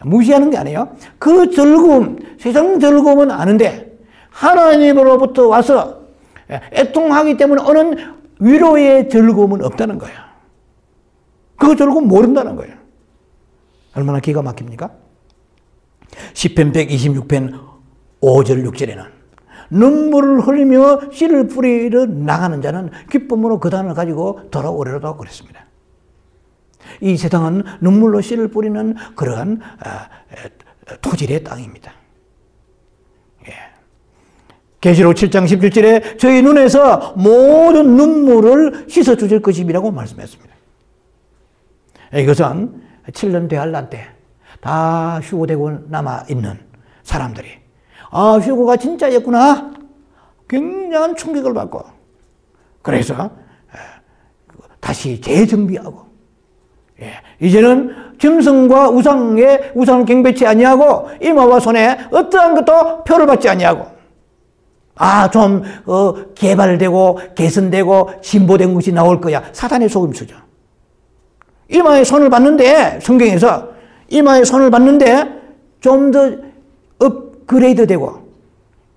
무시하는 게 아니에요. 그 즐거움, 세상 즐거움은 아는데 하나님으로부터 와서 애통하기 때문에 오는 위로의 즐거움은 없다는 거예요. 그 즐거움 모른다는 거예요. 얼마나 기가 막힙니까? 시편 126편 5절 6절에는 눈물을 흘리며 씨를 뿌리러 나가는 자는 기쁨으로 그 단을 가지고 돌아오리라고 그랬습니다. 이 세상은 눈물로 씨를 뿌리는 그러한 토질의 땅입니다. 계시록 7장 17절에 저희 눈에서 모든 눈물을 씻어 주실 것이라고 말씀했습니다. 이것은 7년 대환란 때 다 휴고되고 남아있는 사람들이 휴고가 진짜였구나 굉장한 충격을 받고 그래서 다시 재정비하고 이제는 짐승과 우상을 경배치 아니하고 이마와 손에 어떠한 것도 표를 받지 아니하고 좀 개발되고 개선되고 진보된 것이 나올 거야. 사탄의 속임수죠. 이마에 손을 받는데 성경에서 이마에 손을 받는데 좀 더 업그레이드 되고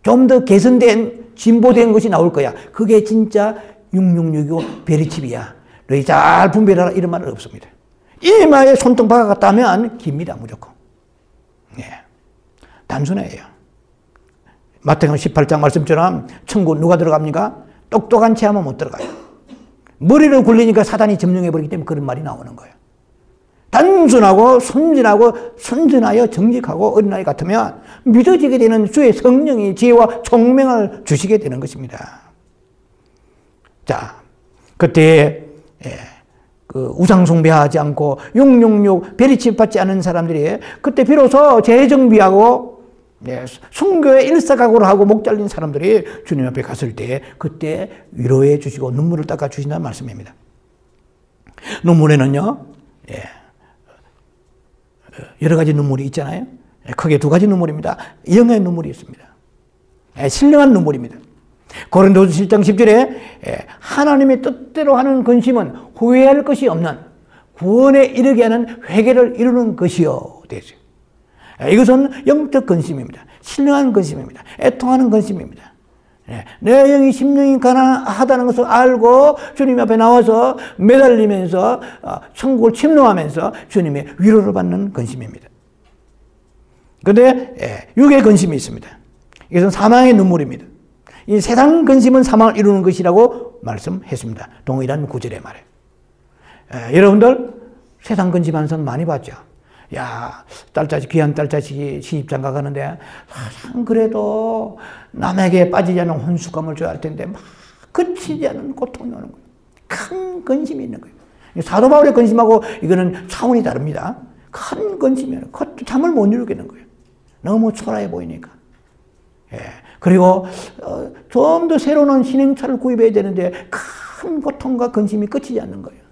좀 더 개선된 진보된 것이 나올 거야. 그게 진짜 6665 베리칩이야. 너희 잘 분별하라 이런 말은 없습니다. 이마에 손등 박아갔다면 깁니다. 무조건. 예. 단순해요. 마태복음 18장 말씀처럼 천국 누가 들어갑니까? 똑똑한 체하면 못 들어가요. 머리를 굴리니까 사단이 점령해버리기 때문에 그런 말이 나오는 거예요. 단순하고 순진하고 선진하여 정직하고 어린아이 같으면 믿어지게 되는 주의 성령이 지혜와 총명을 주시게 되는 것입니다. 자, 그때 그 우상숭배하지 않고 666 베리칩 받지 않은 사람들이 그때 비로소 재정비하고 순교에 일사각오를 하고 목 잘린 사람들이 주님 앞에 갔을 때 그때 위로해 주시고 눈물을 닦아 주신다는 말씀입니다. 눈물에는요, 여러 가지 눈물이 있잖아요. 크게 두 가지 눈물입니다. 영의 눈물이 있습니다. 신령한 눈물입니다. 고린도서 7장 10절에 하나님의 뜻대로 하는 근심은 후회할 것이 없는 구원에 이르게 하는 회개를 이루는 것이요. 되죠. 이것은 영적 근심입니다. 신령한 근심입니다. 애통하는 근심입니다. 내 영이 심령이 가난하다는 것을 알고 주님 앞에 나와서 매달리면서 천국을 침노하면서 주님의 위로를 받는 근심입니다. 그런데 육의 근심이 있습니다. 이것은 사망의 눈물입니다. 이 세상 근심은 사망을 이루는 것이라고 말씀했습니다. 동일한 구절의 말에. 여러분들 세상 근심하는 사람 많이 봤죠? 야, 딸자식, 귀한 딸자식이 시집장가 가는데, 그래도 남에게 빠지지 않은 혼숙감을 줘야 할 텐데, 막 그치지 않은 고통이 오는 거예요. 큰 근심이 있는 거예요. 사도 바울의 근심하고 이거는 차원이 다릅니다. 큰 근심이에요. 그것도 잠을 못 이루겠는 거예요. 너무 초라해 보이니까. 그리고, 좀 더 새로운 신행차를 구입해야 되는데, 큰 고통과 근심이 끝이지 않는 거예요.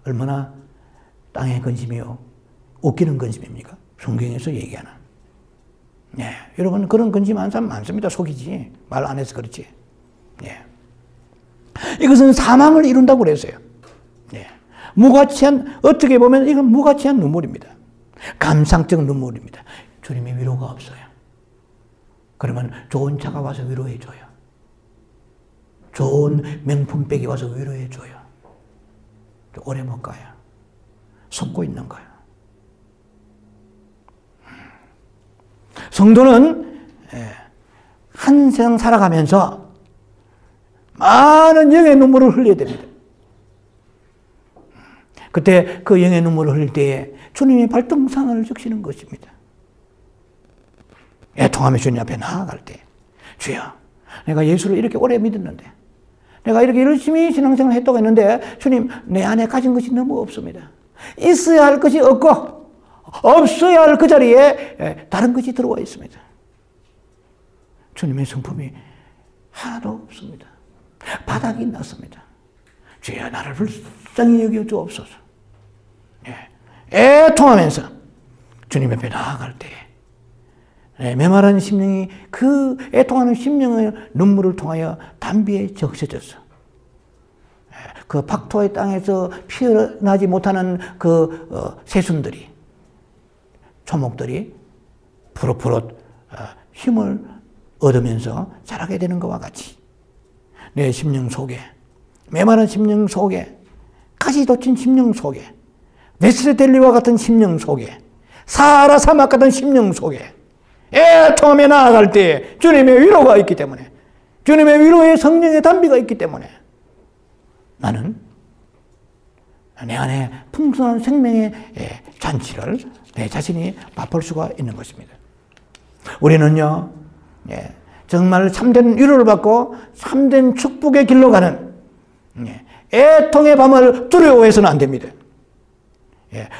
얼마나 땅의 근심이요. 웃기는 근심입니까? 성경에서 얘기하는. 여러분, 그런 근심하는 사람 많습니다. 속이지. 말 안 해서 그렇지. 이것은 사망을 이룬다고 그랬어요. 무가치한, 어떻게 보면 이건 무가치한 눈물입니다. 감상적 눈물입니다. 주님의 위로가 없어요. 그러면 좋은 차가 와서 위로해줘요. 좋은 명품백이 와서 위로해줘요. 오래 못 가요. 속고 있는 거예요. 성도는 한 세상 살아가면서 많은 영의 눈물을 흘려야 됩니다. 그때 그 영의 눈물을 흘릴 때에 주님이 발등상을 적시는 것입니다. 애통하며 주님 앞에 나아갈 때, 주여, 내가 예수를 이렇게 오래 믿었는데, 내가 이렇게 열심히 신앙생활을 했다고 했는데, 주님, 내 안에 가진 것이 너무 없습니다. 있어야 할 것이 없고, 없어야 할 그 자리에 다른 것이 들어와 있습니다. 주님의 성품이 하나도 없습니다. 바닥이 났습니다. 주여, 나를 불쌍히 여겨 주옵소서. 애통하면서 주님 앞에 나아갈 때, 메마른 심령이 그 애통하는 심령의 눈물을 통하여 담비에 적셔졌어. 그 박토의 땅에서 피어나지 못하는 그 새순들이, 초목들이 푸릇푸릇 힘을 얻으면서 자라게 되는 것과 같이 내 심령 속에, 메마른 심령 속에, 가시 돋친 심령 속에, 베스레델리와 같은 심령 속에, 사하라 사막 같은 심령 속에 애통하며 나아갈 때 주님의 위로가 있기 때문에, 주님의 위로의 성령의 담비가 있기 때문에 나는 내 안에 풍성한 생명의 잔치를 내 자신이 맛볼 수가 있는 것입니다. 우리는요, 정말 참된 위로를 받고 참된 축복의 길로 가는 애통의 밤을 두려워해서는 안 됩니다.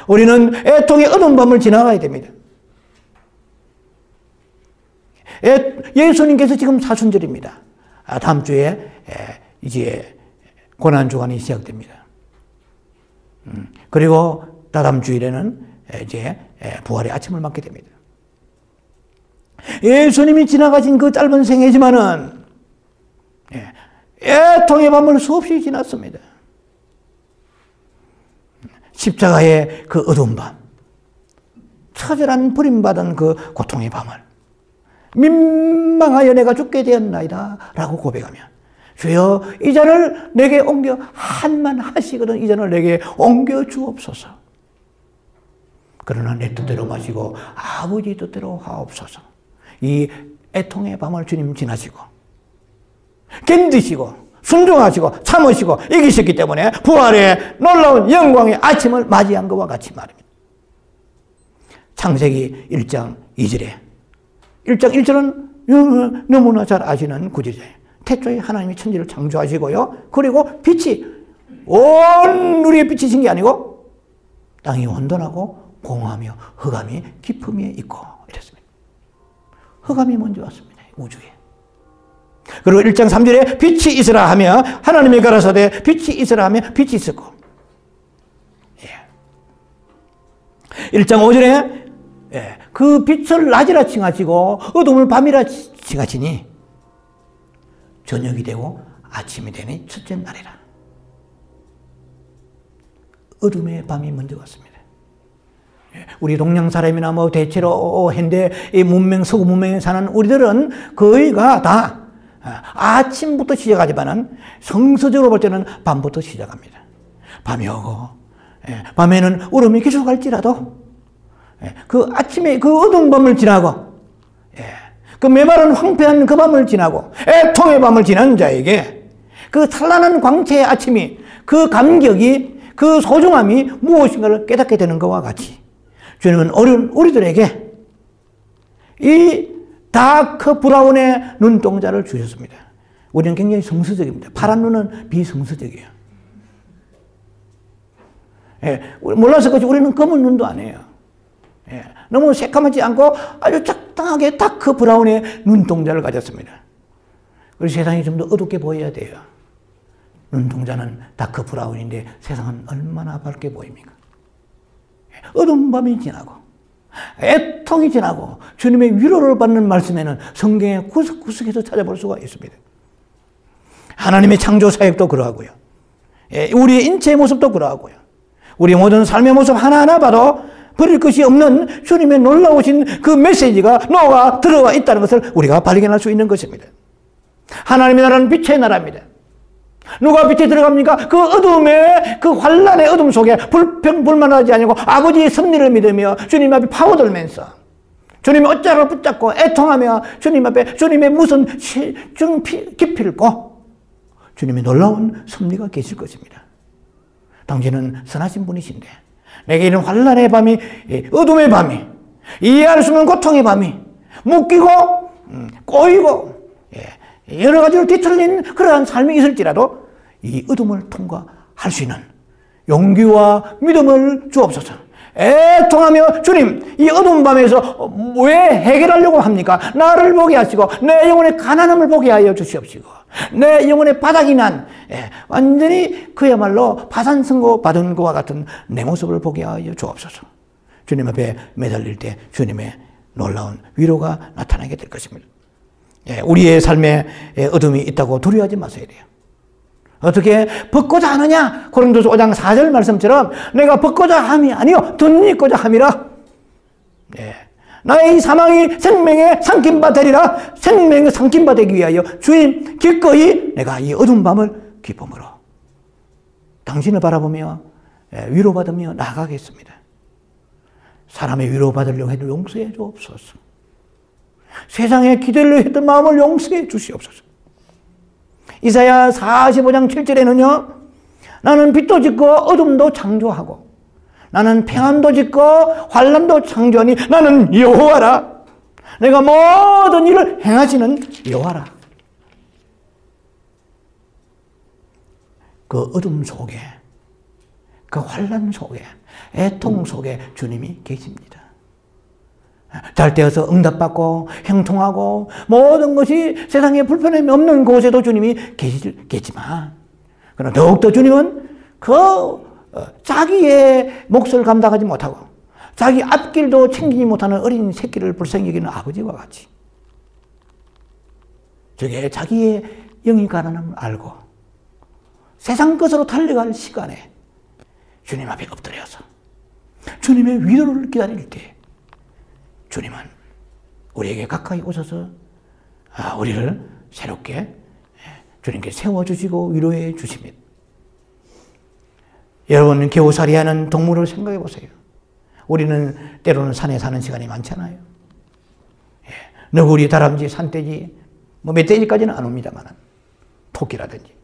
우리는 애통의 어두운 밤을 지나가야 됩니다. 예수님께서 지금 사순절입니다. 다음 주에 이제 고난주간이 시작됩니다. 그리고 다다음 주일에는 이제 부활의 아침을 맞게 됩니다. 예수님이 지나가신 그 짧은 생애지만은 애통의 밤을 수없이 지났습니다. 십자가의 그 어두운 밤, 처절한 버림받은 그 고통의 밤을 민망하여 내가 죽게 되었나이다 라고 고백하며 주여 이 잔을 내게 옮겨 한만 하시거든 이 잔을 내게 옮겨 주옵소서. 그러나 내 뜻대로 마시고 아버지 뜻대로 하옵소서. 이 애통의 밤을 주님 지나시고 견디시고 순종하시고 참으시고 이기셨기 때문에 부활의 놀라운 영광의 아침을 맞이한 것과 같이 말입니다. 창세기 1장 2절에 1장 1절은 너무나 잘 아시는 구절이에요. 태초에 하나님이 천지를 창조하시고요. 그리고 빛이 온 우리의 빛이신 게 아니고 땅이 온전하고 공허하며 흑암이 깊음에 있고 이랬습니다. 흑암이 먼저 왔습니다. 우주에. 그리고 1장 3절에 빛이 있으라 하며 하나님이 가라사대 빛이 있으라 하며 빛이 있었고 1장 5절에 그 빛을 낮이라 칭하시고 어둠을 밤이라 칭하시니 저녁이 되고 아침이 되니 첫째 날이라. 어둠의 밤이 먼저 왔습니다. 우리 동양 사람이나 뭐 대체로 현대 문명, 서구 문명에 사는 우리들은 거의가 다 아침부터 시작하지만은 성서적으로 볼 때는 밤부터 시작합니다. 밤이 오고, 밤에는 울음이 계속할지라도 그 아침에 그 어두운 밤을 지나고, 그 메마른 황폐한 그 밤을 지나고, 애통의 밤을 지난 자에게 그 찬란한 광채의 아침이, 그 감격이, 그 소중함이 무엇인가를 깨닫게 되는 것과 같이 주님은 우리들에게 이 다크 브라운의 눈동자를 주셨습니다. 우리는 굉장히 성서적입니다. 파란 눈은 비성서적이에요. 몰라서 그렇지 우리는 검은 눈도 아니에요. 너무 새까맣지 않고 아주 적당하게 다크 브라운의 눈동자를 가졌습니다. 그래서 세상이 좀 더 어둡게 보여야 돼요. 눈동자는 다크 브라운인데 세상은 얼마나 밝게 보입니까? 어두운 밤이 지나고 애통이 지나고 주님의 위로를 받는 말씀에는 성경의 구석구석에서 찾아볼 수가 있습니다. 하나님의 창조 사역도 그러하고요. 우리의 인체의 모습도 그러하고요. 우리 모든 삶의 모습 하나하나 봐도 버릴 것이 없는 주님의 놀라우신 그 메시지가 녹아 들어와 있다는 것을 우리가 발견할 수 있는 것입니다. 하나님의 나라는 빛의 나라입니다. 누가 빛에 들어갑니까? 그 어둠의 그 환란의 어둠 속에 불평불만하지 아니고 아버지의 섭리를 믿으며 주님 앞에 파고들면서 주님의 어깨를 붙잡고 애통하며 주님 앞에 주님의 무슨 깊이를 고 주님의 놀라운 섭리가 계실 것입니다. 당신은 선하신 분이신데 내게 이런 환란의 밤이, 어둠의 밤이, 이해할 수 없는 고통의 밤이 묶이고 꼬이고 여러 가지로 뒤틀린 그러한 삶이 있을지라도 이 어둠을 통과할 수 있는 용기와 믿음을 주옵소서. 애통하며 주님 이 어두운 밤에서 왜 해결하려고 합니까? 나를 보게 하시고 내 영혼의 가난함을 보게 하여 주시옵시고 내 영혼의 바닥이 난 완전히 그야말로 파산선고 받은 것과 같은 내 모습을 보게 하여 주옵소서. 주님 앞에 매달릴 때 주님의 놀라운 위로가 나타나게 될 것입니다. 우리의 삶에 어둠이 있다고 두려워하지 마셔야 돼요. 어떻게 벗고자 하느냐? 고린도서 5장 4절 말씀처럼 내가 벗고자 함이 아니요 덧입고자 함이라. 나의 이 사망이 생명에 삼킴바 되리라. 생명에 삼킴바 되기 위하여 주님 기꺼이 내가 이 어두운 밤을 기쁨으로 당신을 바라보며 위로받으며 나아가겠습니다. 사람의 위로받으려고 해도 용서해 주옵소서. 세상에 기대려 했던 마음을 용서해 주시옵소서. 이사야 45장 7절에는요 나는 빛도 짓고 어둠도 창조하고 나는 평안도 짓고 환난도 창조하니 나는 여호와라. 내가 모든 일을 행하시는 여호와라. 그 어둠 속에 그 환난 속에 애통 속에 주님이 계십니다. 잘 되어서 응답받고 형통하고 모든 것이 세상에 불편함이 없는 곳에도 주님이 계시겠지만 그러나 더욱더 주님은 그 자기의 몫을 감당하지 못하고 자기 앞길도 챙기지 못하는 어린 새끼를 불쌍히 여기는 아버지와 같이 저게 자기의 영이 가난함을 알고 세상 것으로 달려갈 시간에 주님 앞에 엎드려서 주님의 위로를 기다릴 때 주님은 우리에게 가까이 오셔서 우리를 새롭게 주님께 세워주시고 위로해 주십니다. 여러분, 겨우살이하는 동물을 생각해 보세요. 우리는 때로는 산에 사는 시간이 많잖아요. 너구리, 다람쥐, 산돼지, 뭐 멧돼지까지는 안 옵니다만 토끼라든지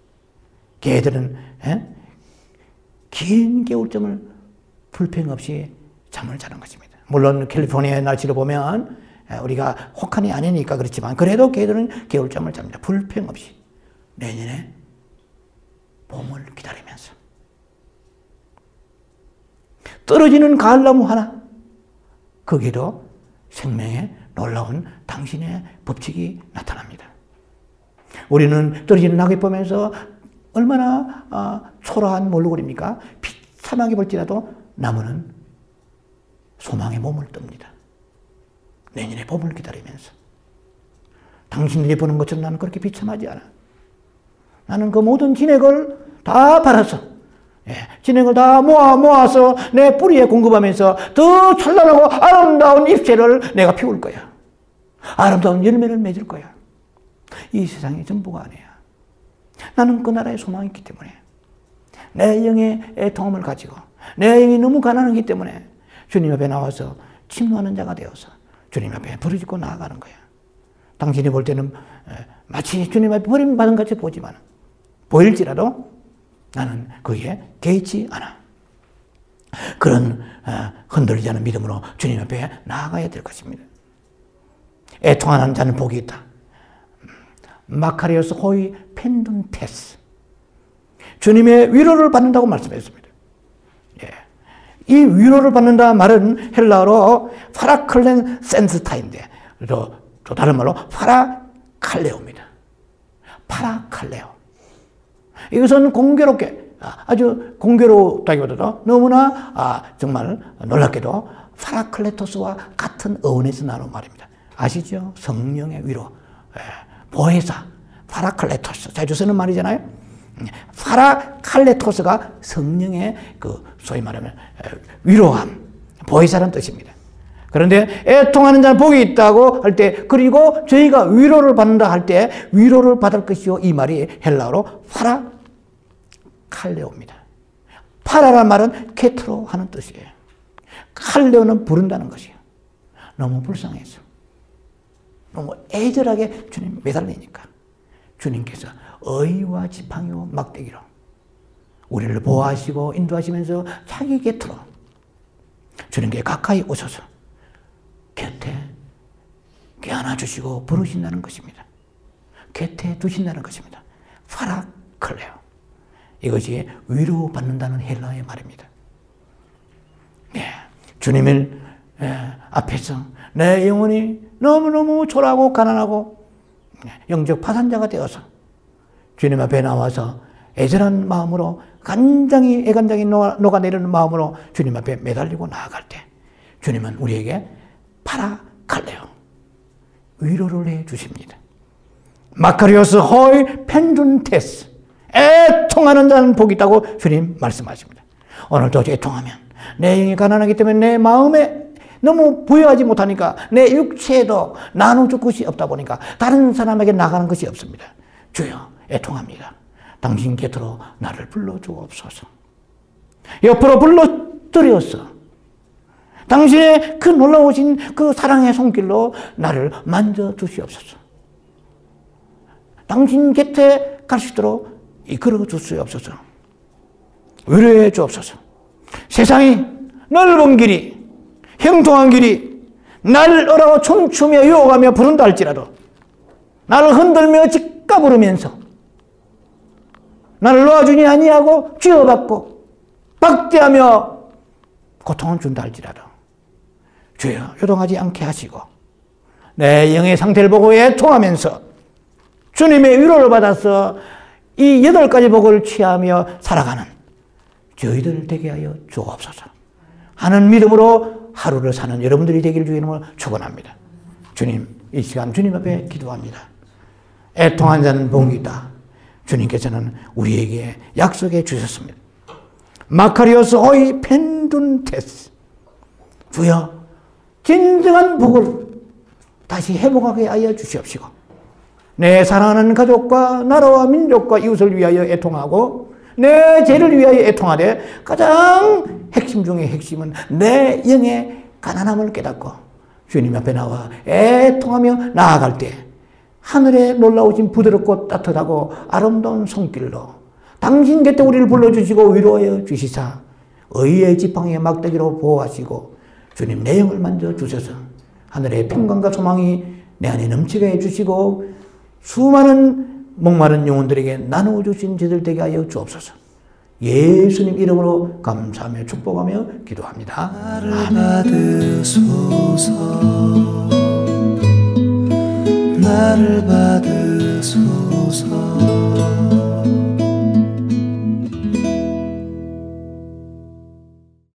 개들은 긴 겨울잠을 불평 없이 잠을 자는 것입니다. 물론 캘리포니아의 날씨를 보면 우리가 혹한이 아니니까 그렇지만 그래도 개들은 겨울잠을 잡니다. 불평 없이. 내년에 봄을 기다리면서. 떨어지는 가을나무 하나, 거기에도 생명의 놀라운 당신의 법칙이 나타납니다. 우리는 떨어지는 낙엽 보면서 얼마나 초라한 몰골입니까? 비참하게 볼지라도 나무는 소망의 몸을 뜹니다. 내년에 봄을 기다리면서. 당신들이 보는 것처럼 나는 그렇게 비참하지 않아. 나는 그 모든 진액을 다 팔아서, 진액을 다 모아서 내 뿌리에 공급하면서 더 찬란하고 아름다운 잎새를 내가 피울 거야. 아름다운 열매를 맺을 거야. 이 세상의 전부가 아니야. 나는 그 나라의 소망이 있기 때문에, 내 영의 애통함을 가지고, 내 영이 너무 가난하기 때문에 주님 앞에 나와서 침노하는 자가 되어서 주님 앞에 부르짖고 나아가는 거야. 당신이 볼 때는 마치 주님 앞에 버림받은 같이 보지만, 보일지라도 나는 거기에 개의치 않아. 그런 흔들리지 않은 믿음으로 주님 앞에 나아가야 될 것입니다. 애통하는 자는 복이 있다. 마카리오스 호이 펜둔테스. 주님의 위로를 받는다고 말씀했습니다. 이 위로를 받는다 말은 헬라어로 파라클렌 센스타인데, 또 다른 말로 파라칼레오입니다. 파라칼레오. 이것은 공교롭게, 아주 공교롭다기보다도 너무나 정말 놀랍게도 파라클레토스와 같은 어원에서 나온 말입니다. 아시죠? 성령의 위로. 보혜사, 파라클레토스. 자주 쓰는 말이잖아요. 파라칼레토스가 성령의 소위 말하면 위로함, 보혜사라는 뜻입니다. 그런데 애통하는 자는 복이 있다고 할 때, 그리고 저희가 위로를 받는다 할 때 위로를 받을 것이요, 이 말이 헬라어로 파라칼레오입니다. 파라란 말은 케트로 하는 뜻이에요. 칼레오는 부른다는 것이에요. 너무 불쌍해서, 너무 애절하게 주님 매달리니까 주님께서 의와 지팡이와 막대기로 우리를 보호하시고 인도하시면서 자기 곁으로 주님께 가까이 오셔서 곁에 껴안아주시고 부르신다는 것입니다. 곁에 두신다는 것입니다. 파라클레오. 이것이 위로받는다는 헬라어의 말입니다. 주님을 앞에서 내 영혼이 너무너무 초라하고 가난하고 영적 파산자가 되어서 주님 앞에 나와서 애절한 마음으로 애간장이 녹아내리는 마음으로 주님 앞에 매달리고 나아갈 때 주님은 우리에게 파라칼레오, 위로를 해 주십니다. 마카리오스 호이 펜둔테스. 애통하는 자는 복이 있다고 주님 말씀하십니다. 오늘도 애통하면 내 영이 가난하기 때문에 내 마음에 너무 부여하지 못하니까 내 육체에도 나눠줄 것이 없다 보니까 다른 사람에게 나가는 것이 없습니다. 주여, 애통합니다. 당신 곁으로 나를 불러주옵소서. 옆으로 불러들여서 당신의 그 놀라우신 그 사랑의 손길로 나를 만져주시옵소서. 당신 곁에 갈 수 있도록 이끌어 주시옵소서. 위로해 주옵소서. 세상이 넓은 길이, 형통한 길이 나를 어라고 춤추며 유혹하며 부른다 할지라도 나를 흔들며 짓까부르면서 나를 놓아주니 아니하고 쥐어받고 박대하며 고통을 준다 할지라도 주여, 요동하지 않게 하시고 내 영의 상태를 보고 애통하면서 주님의 위로를 받아서 이 8가지 복을 취하며 살아가는 저희들 되게 하여 주옵소서 하는 믿음으로 하루를 사는 여러분들이 되기를 주의 이름으로 축원합니다. 주님, 이 시간 주님 앞에 기도합니다. 애통한 자는 복이 있다. 주님께서는 우리에게 약속해 주셨습니다. 마카리오스 호이 펜둔테스. 주여, 진정한 복을 다시 회복하게 하여 주시옵시고, 내 사랑하는 가족과 나라와 민족과 이웃을 위하여 애통하고 내 죄를 위하여 애통하되 가장 핵심 중의 핵심은 내 영의 가난함을 깨닫고 주님 앞에 나와 애통하며 나아갈 때 하늘에 놀라우신 부드럽고 따뜻하고 아름다운 손길로 당신 곁에 우리를 불러주시고 위로하여 주시사 의의 지팡이의 막대기로 보호하시고 주님 내 영을 만져주셔서 하늘의 평강과 소망이 내 안에 넘치게 해주시고 수많은 목마른 영혼들에게 나누어주신 제들 되게 하여 주옵소서. 예수님 이름으로 감사하며 축복하며 기도합니다. 나를 받으소서. 나를 받으소서.